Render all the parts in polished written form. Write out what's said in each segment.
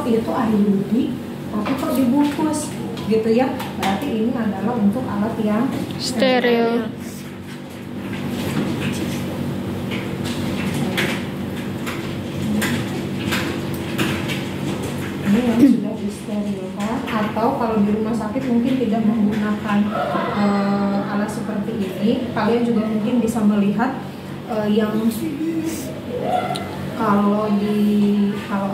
itu IUD tapi kok dibungkus gitu ya. Berarti ini adalah untuk alat yang steril. Ini yang sudah disterilkan, atau kalau di rumah sakit mungkin tidak menggunakan alat seperti ini, kalian juga mungkin bisa melihat yang kalau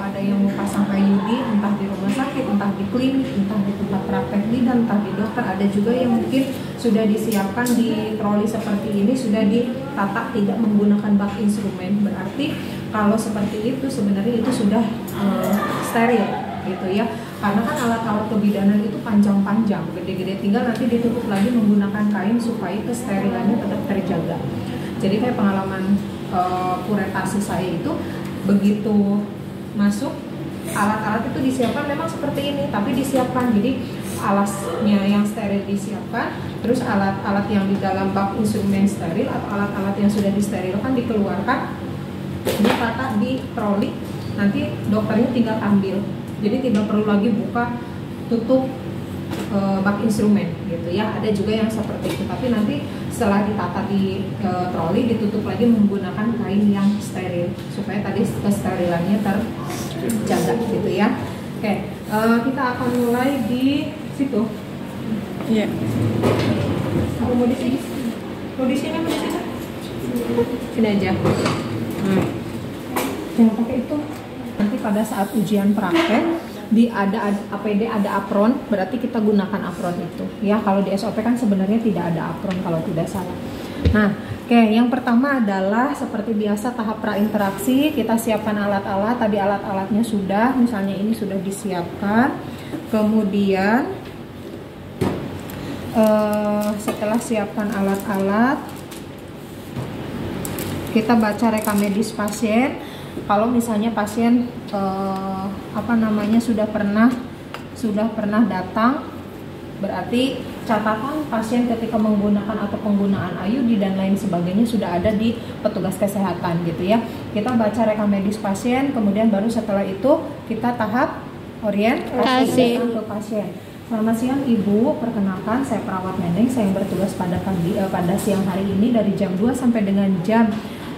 ada yang mau pasang IUD, entah di rumah sakit, entah di klinik, entah di tempat praktek bidan, entah di dokter, ada juga yang mungkin sudah disiapkan di troli seperti ini, sudah ditata tidak menggunakan bak instrumen. Berarti kalau seperti itu sebenarnya itu sudah steril gitu ya, karena kan alat-alat kebidanan itu panjang-panjang, gede-gede, tinggal nanti ditutup lagi menggunakan kain supaya kesterilannya tetap terjaga. Jadi kayak pengalaman kuretasi saya itu, begitu masuk alat-alat itu disiapkan memang seperti ini, tapi disiapkan jadi alasnya yang steril disiapkan, terus alat-alat yang di dalam bak instrumen steril atau alat-alat yang sudah disterilkan dikeluarkan, ditata di troli, nanti dokternya tinggal ambil. Jadi tidak perlu lagi buka tutup bak instrumen gitu ya. Ada juga yang seperti itu, tapi nanti setelah ditata di troli ditutup lagi menggunakan kain yang steril supaya tadi kesterilannya terjaga gitu ya. Oke, kita akan mulai di situ. Iya. Mau di sini? Mau di sini? Mau di sini? Sini aja. Jangan pakai itu. Nanti pada saat ujian praktek ada APD, ada apron, berarti kita gunakan apron itu ya. Kalau di SOP kan sebenarnya tidak ada apron kalau tidak salah. Nah, oke, yang pertama adalah seperti biasa tahap prainteraksi. Kita siapkan alat-alat, tadi alat-alatnya sudah, misalnya ini sudah disiapkan. Kemudian setelah siapkan alat-alat, kita baca rekam medis pasien. Kalau misalnya pasien sudah pernah datang, berarti catatan pasien ketika menggunakan atau penggunaan IUD dan lain sebagainya sudah ada di petugas kesehatan gitu ya. Kita baca rekam medis pasien, kemudian baru setelah itu kita tahap orientasi ke pasien. Selamat siang Ibu, perkenalkan saya perawat Neneng, saya yang bertugas pada siang hari ini dari jam 2 sampai dengan jam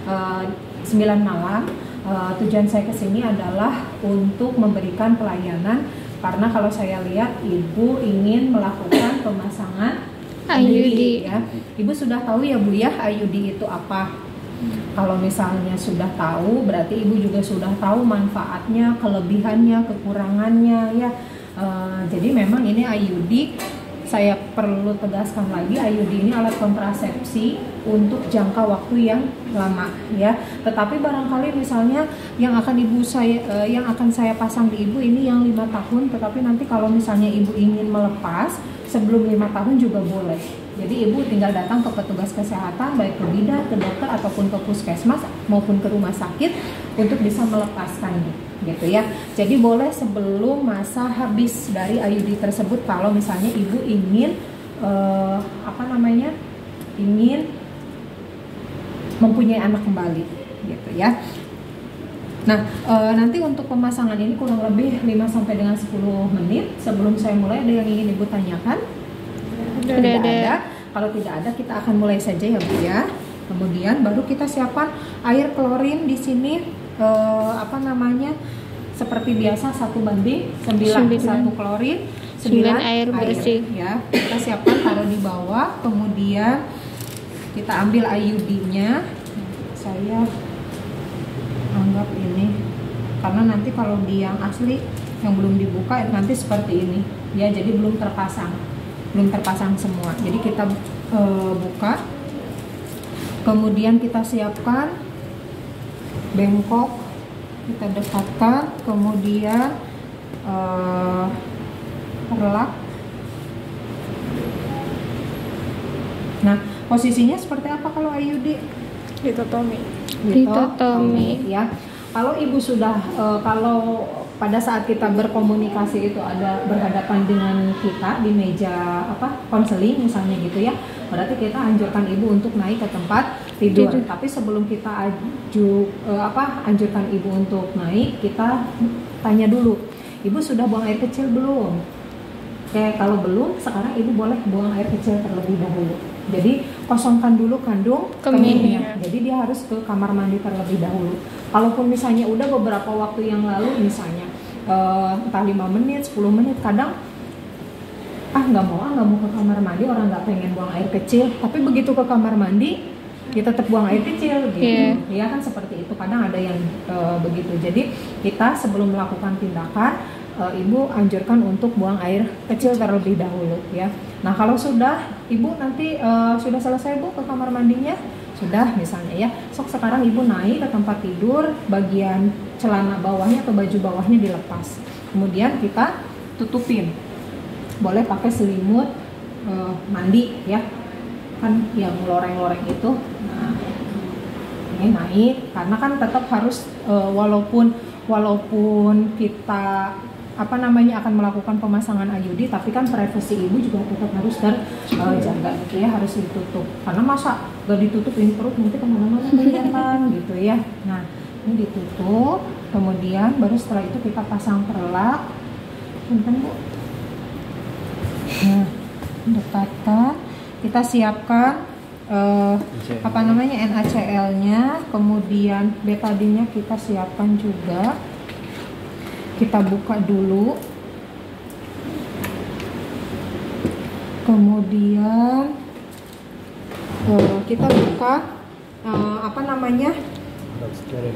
9 malam. Tujuan saya ke sini adalah untuk memberikan pelayanan, karena kalau saya lihat Ibu ingin melakukan pemasangan IUD ya. Ibu sudah tahu ya Bu ya IUD itu apa? Kalau misalnya sudah tahu, berarti Ibu juga sudah tahu manfaatnya, kelebihannya, kekurangannya ya. Jadi memang ini IUD, saya perlu tegaskan lagi, IUD ini alat kontrasepsi untuk jangka waktu yang lama ya. Tetapi barangkali misalnya yang akan saya pasang di Ibu ini yang 5 tahun, tetapi nanti kalau misalnya Ibu ingin melepas sebelum 5 tahun juga boleh. Jadi Ibu tinggal datang ke petugas kesehatan, baik ke bidan, ke dokter ataupun ke puskesmas maupun ke rumah sakit untuk bisa melepaskan gitu ya. Jadi boleh sebelum masa habis dari IUD tersebut kalau misalnya Ibu ingin ingin mempunyai anak kembali gitu ya. Nah, nanti untuk pemasangan ini kurang lebih 5 sampai dengan 10 menit. Sebelum saya mulai, ada yang ingin Ibu tanyakan? Tidak ada. Kalau tidak ada, kita akan mulai saja ya Bu ya. Kemudian baru kita siapkan air klorin di sini, seperti biasa 1:9, 1 klorin 9 air bersih ya. Kita siapkan, taruh di bawah, kemudian kita ambil IUD-nya. Saya anggap ini, karena nanti kalau di yang asli yang belum dibuka nanti seperti ini ya, jadi belum terpasang semua. Jadi kita buka, kemudian kita siapkan bengkok, kita dekatkan, kemudian relak. Nah, posisinya seperti apa kalau IUD? Ditotomi ya. Kalau Ibu sudah kalau pada saat kita berkomunikasi itu ada berhadapan dengan kita di meja konseling misalnya gitu ya, berarti kita anjurkan Ibu untuk naik ke tempat tidur. Tapi sebelum kita anjurkan Ibu untuk naik, kita tanya dulu, Ibu sudah buang air kecil belum? Oke, kalau belum, sekarang ibu boleh buang air kecil terlebih dahulu. Jadi kosongkan dulu kandung kemihnya. Jadi dia harus ke kamar mandi terlebih dahulu. Kalaupun misalnya udah beberapa waktu yang lalu, misalnya entah 5 menit, 10 menit, kadang nggak mau ke kamar mandi, orang nggak pengen buang air kecil. Tapi begitu ke kamar mandi, dia tetap buang air kecil gitu. Ya kan seperti itu. Kadang ada yang begitu. Jadi kita sebelum melakukan tindakan, ibu anjurkan untuk buang air kecil terlebih dahulu ya. Nah kalau sudah ibu nanti sudah selesai bu ke kamar mandinya, sudah misalnya ya, sekarang ibu naik ke tempat tidur, bagian celana bawahnya atau baju bawahnya dilepas, kemudian kita tutupin, boleh pakai selimut mandi ya, kan yang loreng-loreng itu. Nah ini naik, karena kan tetap harus walaupun kita akan melakukan pemasangan IUD, tapi kan privasi ibu juga tetap harus terjaga gitu ya, harus ditutup. Karena masa gak ditutup ini perut nanti kemana-mana kelihatan gitu ya. Nah ini ditutup, kemudian baru setelah itu kita pasang perlak. Punten bu. Nah dekatkan, kita siapkan NaCl-nya, kemudian betadinnya kita siapkan juga. Kita buka dulu, kemudian kita buka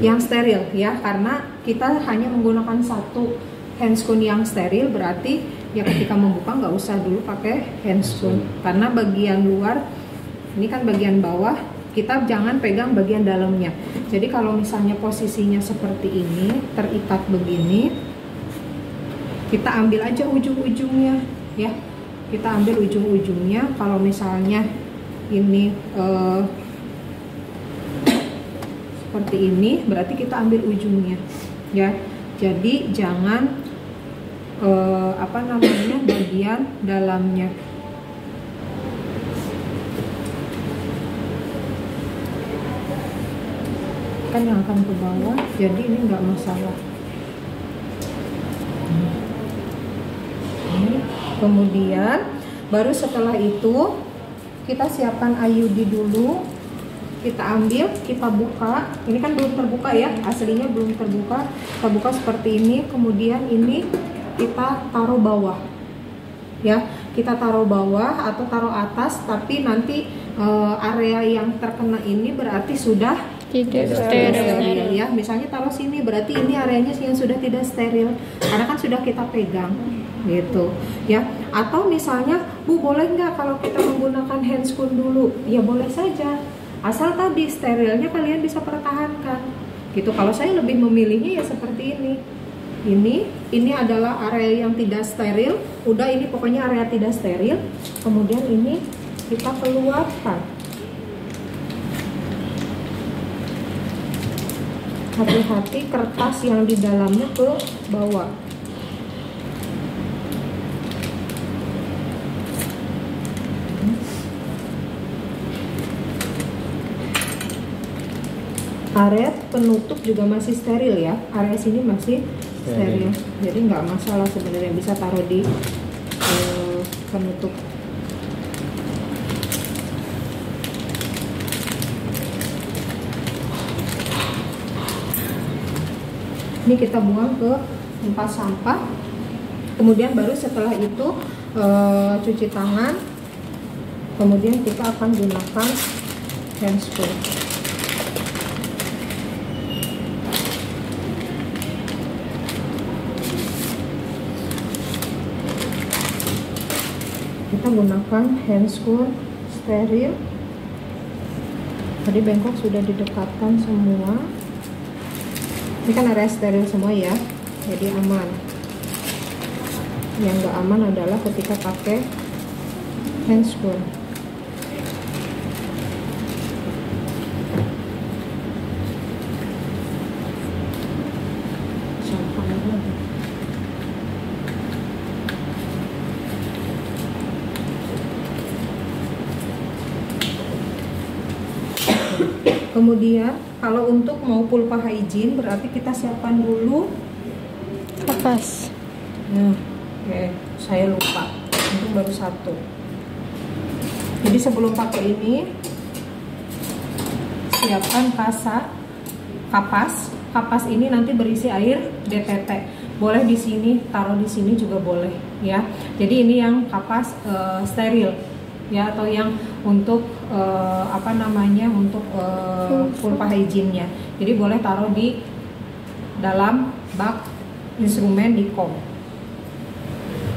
yang steril ya, karena kita hanya menggunakan satu handscoon yang steril, berarti ya ketika membuka nggak usah dulu pakai handscoon, karena bagian luar ini kan bagian bawah, kita jangan pegang bagian dalamnya. Jadi kalau misalnya posisinya seperti ini, terikat begini, kita ambil aja ujung-ujungnya ya, kita ambil ujung-ujungnya. Kalau misalnya ini seperti ini, berarti kita ambil ujungnya ya. Jadi jangan bagian dalamnya. Kan yang akan ke bawah, jadi ini nggak masalah. Kemudian baru setelah itu kita siapkan IUD dulu, kita ambil, kita buka. Ini kan belum terbuka ya, aslinya belum terbuka. Kita buka seperti ini, kemudian ini kita taruh bawah ya, kita taruh bawah atau taruh atas, tapi nanti area yang terkena ini berarti sudah tidak steril ya. Misalnya taruh sini, berarti ini areanya yang sudah tidak steril karena kan sudah kita pegang gitu ya. Atau misalnya bu, boleh nggak kalau kita menggunakan handscoon dulu? Ya boleh saja, asal tadi sterilnya kalian bisa pertahankan gitu. Kalau saya lebih memilihnya ya seperti ini. Ini adalah area yang tidak steril, udah ini pokoknya area tidak steril. Kemudian ini kita keluarkan. Hati-hati kertas yang di dalamnya ke bawah. Area penutup juga masih steril ya, area sini masih steril, jadi nggak masalah sebenarnya, bisa taruh di penutup. Ini kita buang ke tempat sampah, kemudian baru setelah itu cuci tangan, kemudian kita akan gunakan handscoon. Kita gunakan handscoon steril. Tadi bengkok sudah didekatkan semua. Ini kan area steril semua ya, jadi aman. Yang nggak aman adalah ketika pakai handscoon. Kemudian kalau untuk mau pulpa hygiene berarti kita siapkan dulu kapas. Oke, saya lupa. Itu baru satu. Jadi sebelum pakai ini, siapkan kapas. Kapas ini nanti berisi air DTT. Boleh di sini, taruh di sini juga boleh ya. Jadi ini yang kapas steril ya, atau yang untuk untuk pulpa hygiene-nya. Jadi boleh taruh di dalam bak instrumen di kom.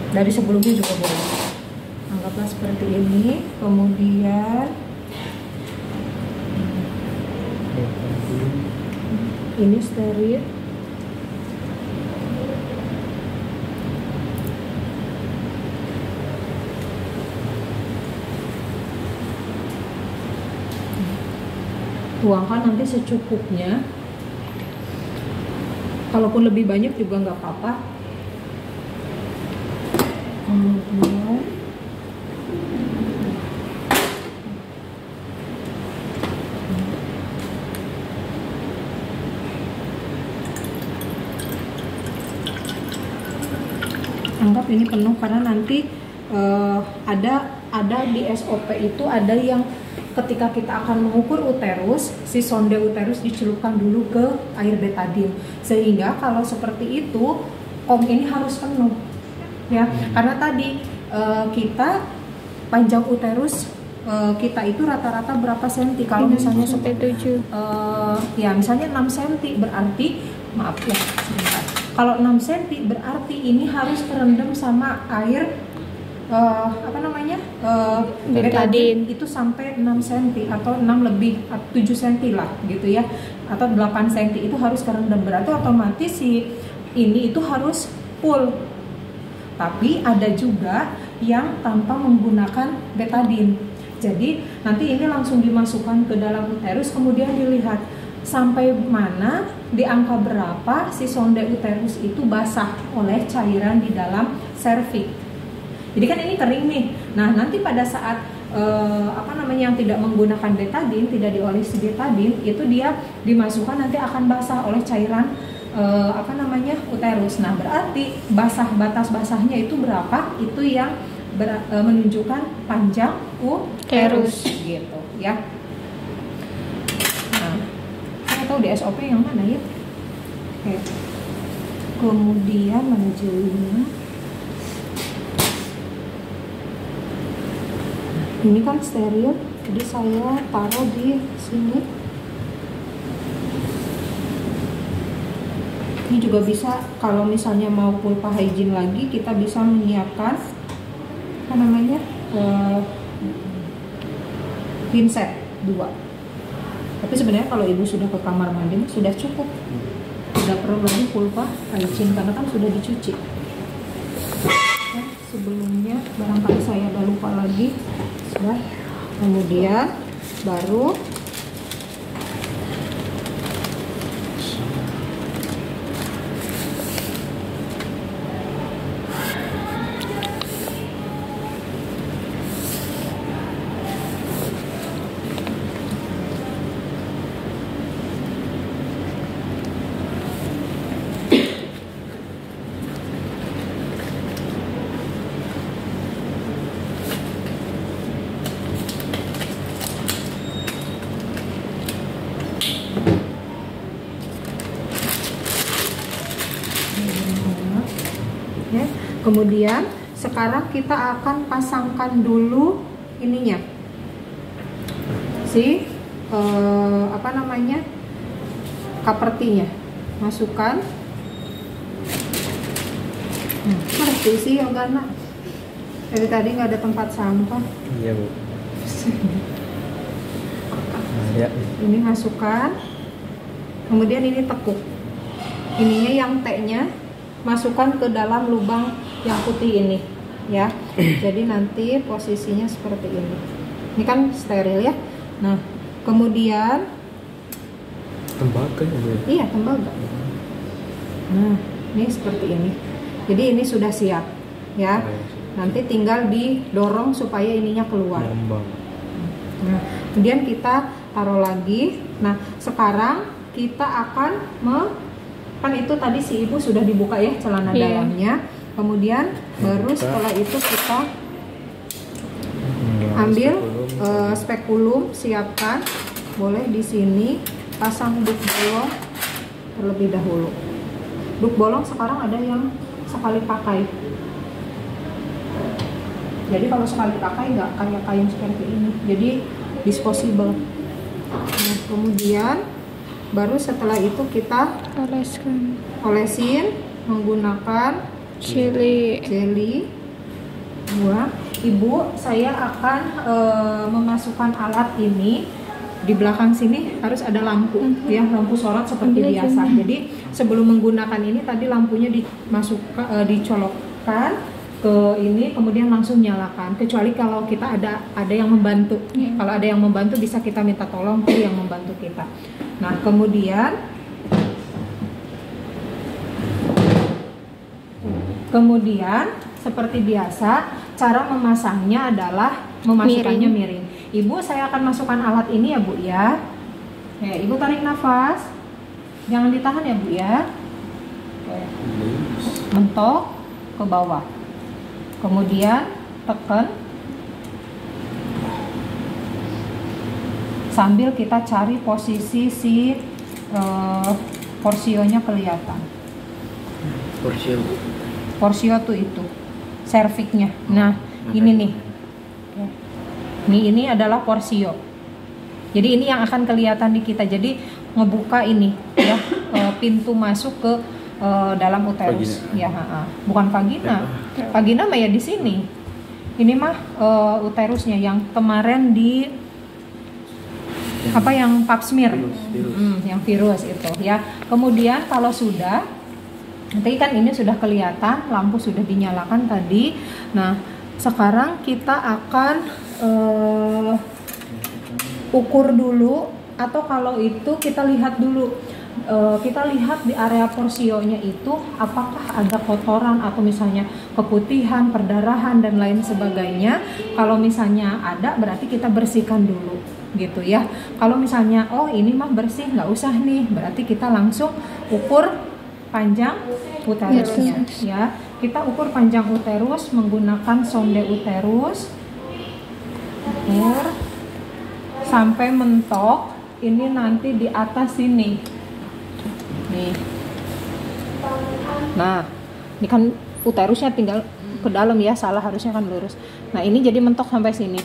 Dari sebelumnya juga boleh. Anggaplah seperti ini. Kemudian ini steril. Tuangkan nanti secukupnya. Kalaupun lebih banyak juga nggak apa-apa. Kemudian anggap ini penuh, karena nanti ada di SOP itu ada yang ketika kita akan mengukur uterus, si sonde uterus dicelupkan dulu ke air betadine, sehingga kalau seperti itu kom ini harus penuh ya, karena tadi kita panjang uterus kita itu rata-rata berapa senti? Kalau misalnya sampai 7 ya misalnya 6 senti, berarti maaf ya sebentar, kalau 6 senti berarti ini harus terendam sama air betadine itu sampai 6 cm atau 6 lebih 7 cm lah gitu ya, atau 8 cm itu harus kerendam, berarti otomatis si ini itu harus full. Tapi ada juga yang tanpa menggunakan betadine, jadi nanti ini langsung dimasukkan ke dalam uterus, kemudian dilihat sampai mana, di angka berapa si sonde uterus itu basah oleh cairan di dalam serviks. Jadi kan ini kering nih. Nah, nanti pada saat yang tidak menggunakan betadine, tidak diolesi betadine, itu dia dimasukkan nanti akan basah oleh cairan uterus. Nah, berarti batas basahnya itu berapa? Itu yang menunjukkan panjang uterus gitu ya. Nah, saya tahu di SOP yang mana ya? Oke. Kemudian mana jelinya? Ini kan steril, jadi saya taruh di sini. Ini juga bisa kalau misalnya mau pulpa hygiene lagi, kita bisa menyiapkan pinset 2. Tapi sebenarnya kalau ibu sudah ke kamar mandi sudah cukup, tidak perlu lagi pulpa hygiene karena kan sudah dicuci. Sebelumnya barangkali saya udah lupa lagi. Sudah. Kemudian baru ya. Kemudian sekarang kita akan pasangkan dulu ininya, si kapertinya, masukkan. Ngerti sih Yogana, dari tadi nggak ada tempat sampah. Iya Bu. Nah, ya. Ini masukkan, kemudian ini tekuk, ininya yang T-nya masukkan ke dalam lubang yang putih ini ya. Jadi nanti posisinya seperti ini. Ini kan steril ya. Nah, kemudian tembaga ya Bu? Iya, tembaga. Nah, ini seperti ini. Jadi ini sudah siap ya. Nanti tinggal didorong supaya ininya keluar. Nah, kemudian kita taruh lagi. Nah, sekarang kita akan kan itu tadi si ibu sudah dibuka ya celana dalamnya. Kemudian baru setelah itu kita ambil spekulum, siapkan, boleh di sini pasang duk bolong terlebih dahulu. Duk bolong sekarang ada yang sekali pakai. Jadi kalau sekali pakai nggak kayak kain seperti ini, jadi disposable. Nah, kemudian baru setelah itu kita olesin menggunakan jelly. Buang. Ibu, saya akan memasukkan alat ini di belakang sini, harus ada lampu ya, lampu sorot seperti biasa. Jadi sebelum menggunakan ini tadi lampunya dicolokkan ke ini, kemudian langsung nyalakan. Kecuali kalau kita ada yang membantu. Kalau ada yang membantu bisa kita minta tolong ke yang membantu kita. Nah, kemudian seperti biasa, cara memasangnya adalah memasukkannya miring. Ibu, saya akan masukkan alat ini ya, Bu ya. Ibu tarik nafas. Jangan ditahan ya, Bu ya. Mentok ke bawah. Kemudian tekan. Sambil kita cari posisi si porsionya kelihatan. Porsio tuh itu serviknya. Nah, ini nih. Ini adalah porsio. Jadi ini yang akan kelihatan di kita. Jadi ngebuka ini ya, pintu masuk ke dalam uterus. Ya, bukan vagina. Vagina mah ya di sini. Ini mah uterusnya yang kemarin di yang pap smear. Yang virus itu ya. Kemudian kalau sudah, nanti kan ini sudah kelihatan, lampu sudah dinyalakan tadi. Nah, sekarang kita akan ukur dulu, atau kalau itu kita lihat dulu, kita lihat di area porsionya itu apakah ada kotoran atau misalnya keputihan, perdarahan dan lain sebagainya. Kalau misalnya ada, berarti kita bersihkan dulu gitu ya. Kalau misalnya ini mah bersih, nggak usah nih, berarti kita langsung ukur panjang uterusnya ya. Kita ukur panjang uterus menggunakan sonde uterus, ukur sampai mentok. Ini nanti di atas sini nih. Nah, ini kan uterusnya tinggal ke dalam ya, salah, harusnya kan lurus. Nah, ini jadi mentok sampai sini.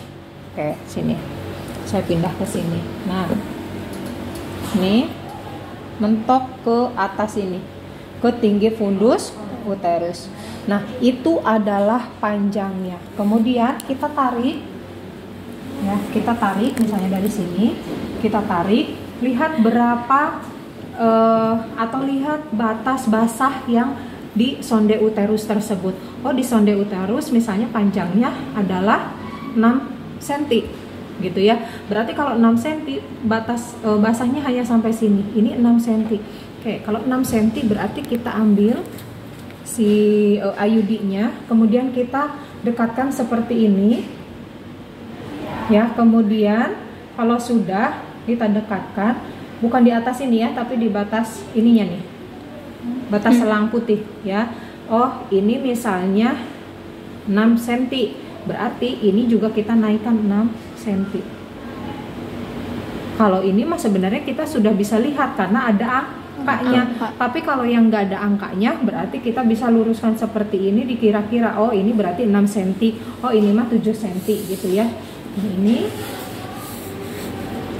Oke, sini. Saya pindah ke sini. Nah, ini mentok ke atas ini, ke tinggi fundus uterus. Nah, itu adalah panjangnya. Kemudian kita tarik ya, kita tarik misalnya dari sini, kita tarik, lihat berapa atau lihat batas basah yang di sonde uterus tersebut. Di sonde uterus misalnya panjangnya adalah 6 cm gitu ya. Berarti kalau 6 cm batas basahnya hanya sampai sini. Ini 6 cm. Oke, kalau 6 cm berarti kita ambil si IUD-nya, kemudian kita dekatkan seperti ini. Ya, kemudian kalau sudah kita dekatkan, bukan di atas ini ya, tapi di batas ininya nih, batas selang putih ya. Ini misalnya 6 cm, berarti ini juga kita naikkan 6 cm. Kalau ini mah sebenarnya kita sudah bisa lihat karena ada angkanya. Tapi kalau yang nggak ada angkanya, berarti kita bisa luruskan seperti ini, dikira-kira ini berarti 6 cm, ini mah 7 cm gitu ya. Ini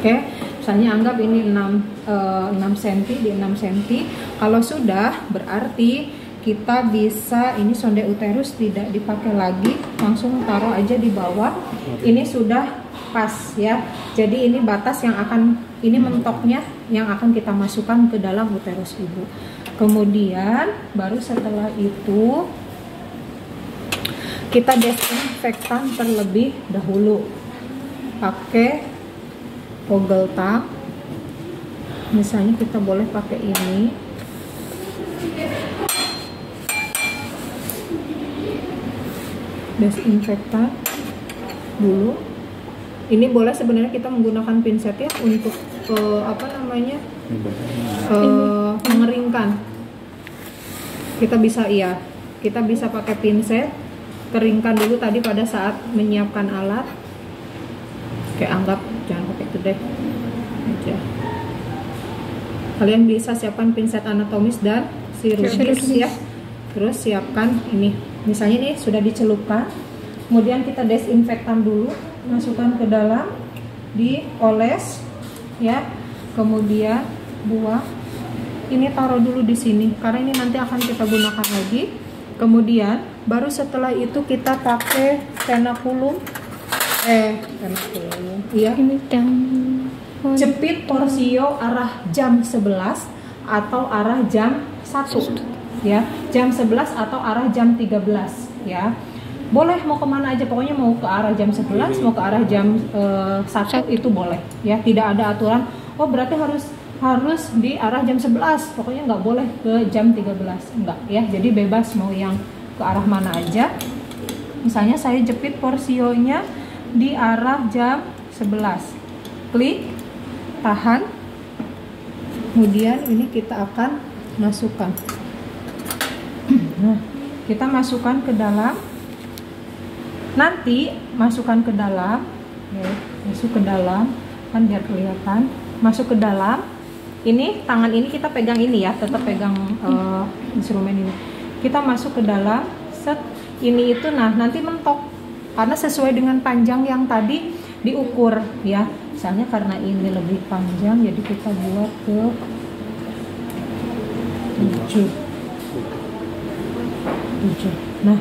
oke, misalnya anggap ini 6 cm di 6 cm. Kalau sudah, berarti kita bisa, ini sonde uterus tidak dipakai lagi, langsung taruh aja di bawah. Ini sudah pas ya. Jadi ini batas yang akan, ini mentoknya yang akan kita masukkan ke dalam uterus ibu. Kemudian baru setelah itu kita desinfektan terlebih dahulu pakai Vogel Tang. Misalnya kita boleh pakai ini. Desinfektan dulu. Ini boleh sebenarnya kita menggunakan pinset ya untuk mengeringkan. Kita bisa kita bisa pakai pinset, keringkan dulu tadi pada saat menyiapkan alat. Oke, anggap jangan pakai itu deh aja. Kalian bisa siapkan pinset anatomis dan chirurgis ya. Terus siapkan ini, misalnya ini sudah dicelupkan, kemudian kita desinfektan dulu, masukkan ke dalam, dioles ya, kemudian buang. Ini taruh dulu di sini karena ini nanti akan kita gunakan lagi. Kemudian baru setelah itu kita pakai tenakulum, iya, Ini dan jepit porsio arah jam 11 atau arah jam 1 ya, jam 11 atau arah jam 13 ya. Boleh mau kemana aja, pokoknya mau ke arah jam 11, mau ke arah jam 1 itu boleh ya. Tidak ada aturan, oh berarti harus di arah jam 11, pokoknya nggak boleh ke jam 13, enggak ya. Jadi bebas mau yang ke arah mana aja. Misalnya saya jepit porsionya di arah jam 11, klik, tahan, kemudian ini kita akan masukkan. Nah, kita masukkan ke dalam, nanti masukkan ke dalam ya, masuk ke dalam kan biar kelihatan, masuk ke dalam. Ini tangan ini kita pegang ini ya, tetap pegang instrumen ini. Kita masuk ke dalam, set ini itu, nah nanti mentok karena sesuai dengan panjang yang tadi diukur ya. Misalnya karena ini lebih panjang, jadi kita buat ke 7. Nah,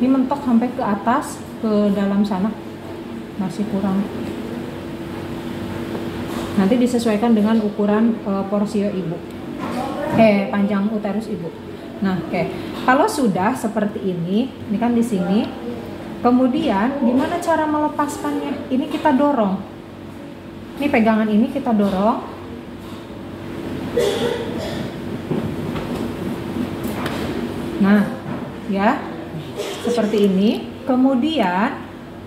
ini mentok sampai ke atas, ke dalam sana masih kurang. Nanti disesuaikan dengan ukuran porsio ibu, panjang uterus ibu. Nah, kalau sudah seperti ini kan di sini. Kemudian gimana cara melepaskannya? Ini kita dorong. Ini pegangan ini kita dorong. Nah, ya seperti ini. Kemudian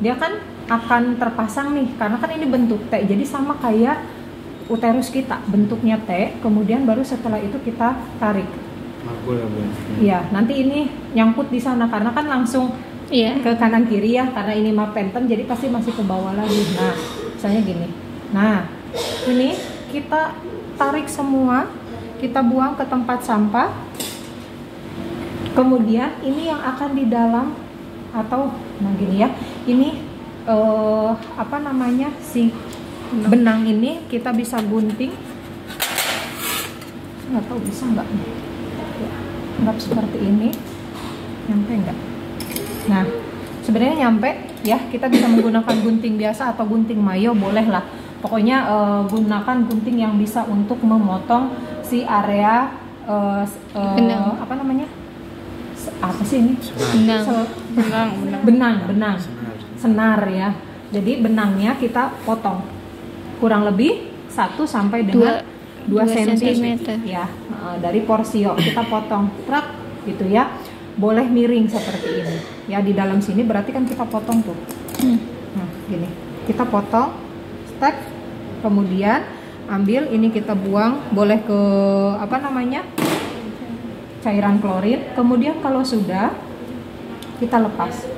dia kan akan terpasang nih, karena kan ini bentuk T, jadi sama kayak uterus kita, bentuknya T. Kemudian baru setelah itu kita tarik. Iya, nanti ini nyangkut di sana karena kan langsung ke kanan kiri ya, karena ini mapenten, jadi pasti masih ke bawah lagi. Nah, misalnya gini. Nah, ini kita tarik semua, kita buang ke tempat sampah. Kemudian ini yang akan di dalam atau nah gini ya, ini apa namanya, si benang ini kita bisa gunting, nggak tahu bisa nggak ya, anggap seperti ini, nyampe nggak? Nah sebenarnya nyampe ya, kita bisa menggunakan gunting biasa atau gunting mayo, boleh lah, pokoknya gunakan gunting yang bisa untuk memotong si area apa namanya, apa sih ini? Benang. Senar ya. Jadi benangnya kita potong kurang lebih 1 sampai dengan 2 cm ya, dari porsio kita potong trak gitu ya. Boleh miring seperti ini ya, di dalam sini berarti kan kita potong tuh. Nah gini, kita potong stek, kemudian ambil ini kita buang, boleh ke apa namanya, cairan klorin. Kemudian kalau sudah, kita lepas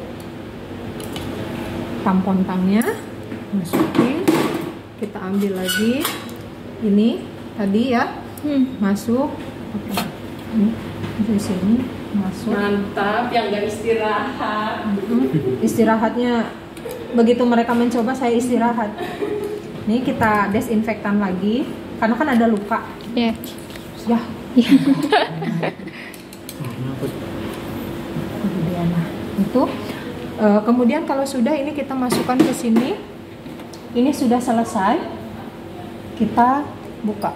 tampon tangnya, masukin, kita ambil lagi ini tadi ya, masuk, ini di sini masuk. Mantap, yang gak istirahat. Istirahatnya begitu mereka mencoba, saya istirahat. Ini kita desinfektan lagi karena kan ada luka. Ya. Kemudian nah itu kemudian kalau sudah ini kita masukkan ke sini. Ini sudah selesai, kita buka.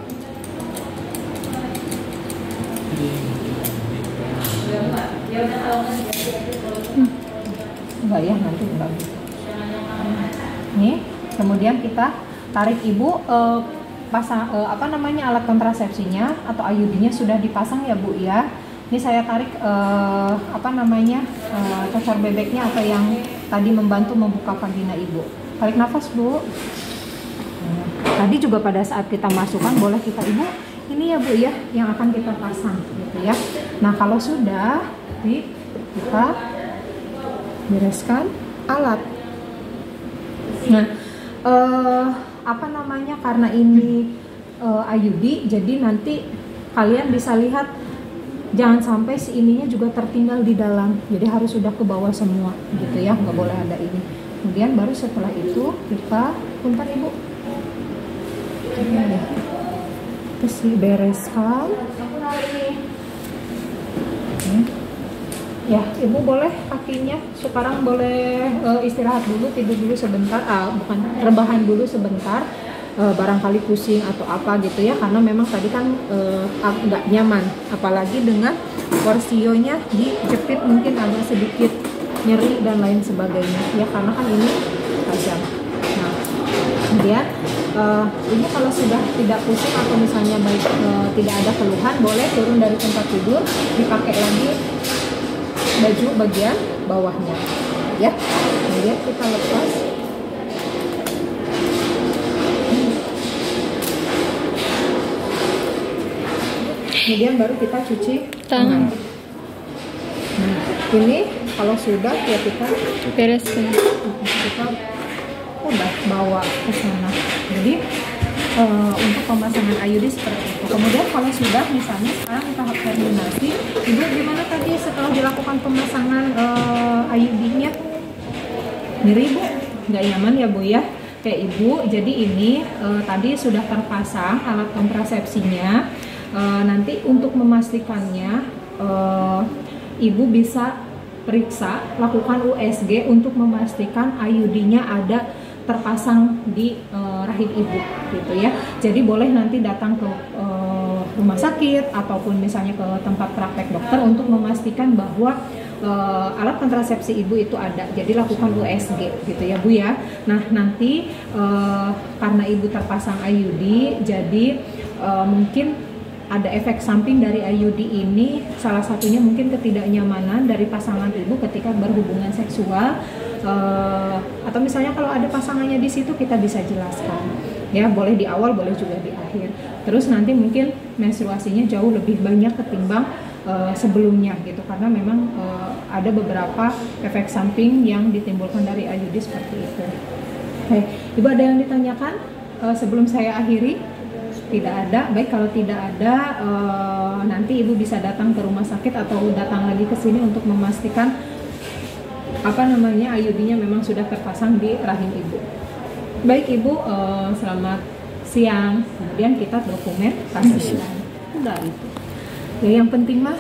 Enggak ya, nanti enggak bisa. Nih, kemudian kita tarik ibu, pasang apa namanya, alat kontrasepsinya atau IUD-nya sudah dipasang ya Bu ya. Ini saya tarik apa namanya, cocor bebeknya atau yang tadi membantu membuka vagina ibu. Tarik nafas Bu. Tadi juga pada saat kita masukkan boleh kita, ibu ini ya Bu ya yang akan kita pasang gitu ya. Nah kalau sudah kita bereskan alat. Nah, apa namanya, karena ini IUD, jadi nanti kalian bisa lihat jangan sampai si ininya juga tertinggal di dalam, jadi harus sudah ke bawah semua gitu ya, nggak boleh ada ini. Kemudian baru setelah itu kita punten ibu, terus dibereskan. Ya, ibu boleh kakinya sekarang boleh istirahat dulu, tidur dulu sebentar, bukan, rebahan dulu sebentar, barangkali pusing atau apa gitu ya, karena memang tadi kan nggak nyaman, apalagi dengan porsionya dijepit mungkin agak sedikit nyeri dan lain sebagainya ya, karena kan ini tajam. Nah, kemudian ibu kalau sudah tidak pusing atau misalnya baik tidak ada keluhan, boleh turun dari tempat tidur, dipakai lagi baju bagian bawahnya ya. Kemudian kita lepas. Kemudian baru kita cuci tangan. Nah, ini kalau sudah ya kita bereskan, kita udah bawa ke sana. Jadi untuk pemasangan IUD seperti itu. Kemudian kalau sudah misalnya sekarang tahap terminasi, ibu gimana tadi setelah dilakukan pemasangan IUD-nya? Nyeri bu? Nggak nyaman ya bu ya? Kayak ibu, jadi ini tadi sudah terpasang alat kontrasepsinya. Nanti untuk memastikannya ibu bisa periksa, lakukan USG untuk memastikan IUD-nya ada terpasang di rahim ibu gitu ya. Jadi boleh nanti datang ke rumah sakit ataupun misalnya ke tempat praktek dokter untuk memastikan bahwa alat kontrasepsi ibu itu ada. Jadi lakukan USG gitu ya bu ya. Nah nanti karena ibu terpasang IUD, jadi mungkin ada efek samping dari IUD ini, salah satunya mungkin ketidaknyamanan dari pasangan ibu ketika berhubungan seksual, atau misalnya kalau ada pasangannya di situ kita bisa jelaskan ya, boleh di awal boleh juga di akhir. Terus nanti mungkin menstruasinya jauh lebih banyak ketimbang sebelumnya gitu, karena memang ada beberapa efek samping yang ditimbulkan dari IUD seperti itu. Oke, ibu ada yang ditanyakan sebelum saya akhiri? Tidak ada. Baik, kalau tidak ada nanti ibu bisa datang ke rumah sakit atau datang lagi ke sini untuk memastikan IUD-nya memang sudah terpasang di rahim ibu. Baik ibu, selamat siang. Kemudian kita dokumentasikan. Udah itu. Ya, yang penting mah